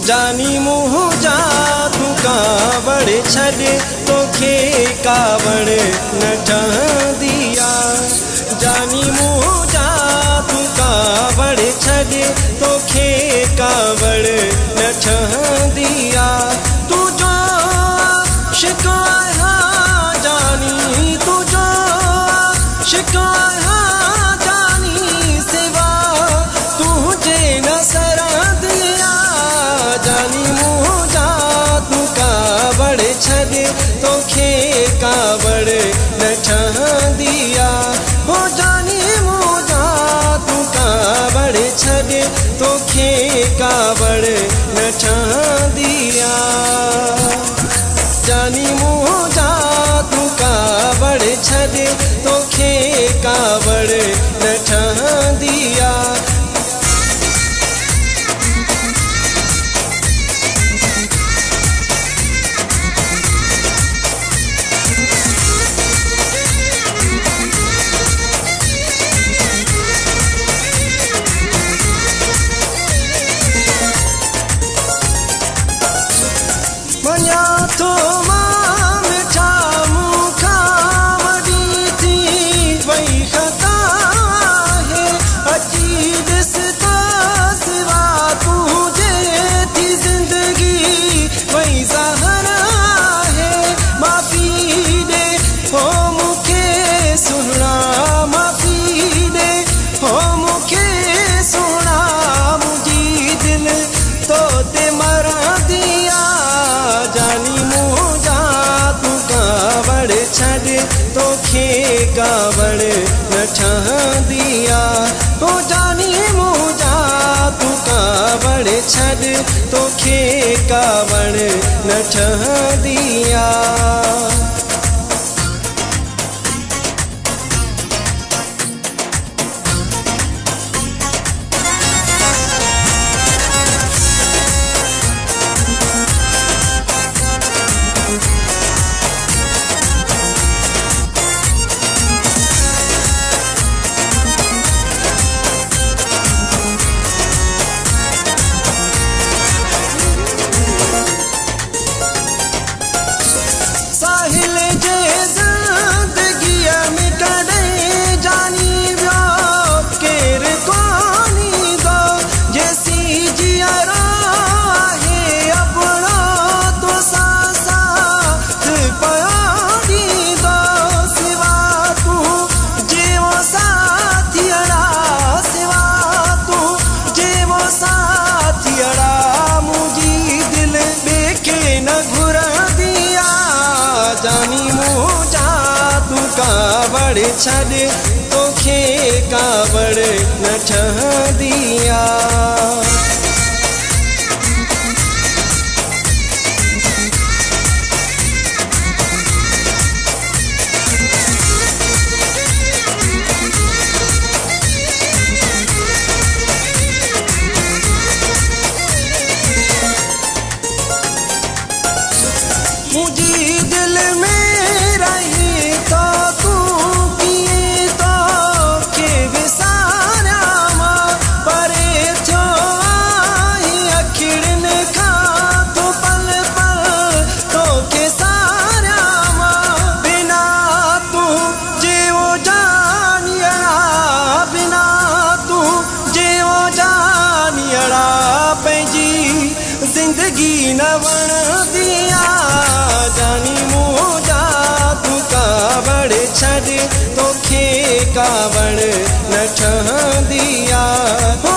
जानी मुँह जा तू कावड़ छॾे तोखे कावड़ न ठहंदिया। जानी मुँह जा तू कावड़ छॾे तोखे कावड़ न ठहंदिया। तुझो शिकाया जानी तुझो शिकाया जानी सिवा तुझे न सरादिया। जानी मुँह जा तू कावड़ छॾे तोखे कावड़ न ठहंदिया। हो जानी मुँह जा तू कावड़ छॾे तोखे कावड़ न ठहंदिया। जानी मुँह जा तू कावड़ छॾे तोखे कावड़ न ठहंदिया। मञा थो मां मिठा मूंखा वॾी थी वई ख़ता आहे। अची ॾिस त सिवा तुंहिंजे थी ज़िंदगी वई ज़हर आहे। माफ़ी ॾे हो मूंखे सुहिणा माफ़ी ॾे हो मूंखे सुहिणा मुंहिंजी दिलि तो ते मरंदिया। जानी मुँह जा तू कावड़ छॾे तोखे कावड़ न ठहंदिया। हो जानी मुँह जा तू कावड़ छॾे तोखे कावड़ न ठहंदिया। साहिल जे ज़िंदगीअ में कॾहिं जानी वियो केरु कोन ईंदो। जेसी जीअरो आहे अपनो तोसां साथ पियो ॾींदो। सिवा तूं जेको साथियड़ा सिवा तूं जेको साथियड़ा मुंहिंजी दिलि ॿिए खे न घुरंदिया। जानी मुँह जा तू कावड़ छॾे तोखे कावड़ न ठहंदिया। मुंहिंजी दिलि में रही तो तूं कीअं तोखे विसारियां मां। परे थियो आहीं अखियुनि खां तो पल पल तोखे सारियां मां। बिना तूं जेको जानियड़ा बिना तूं जेको जानियड़ा पंहिंजी ज़िंदगी न वणंदिया। जानी मुँह जा तू कावड़ छॾे तोखे कावड़ न ठहंदिया। हो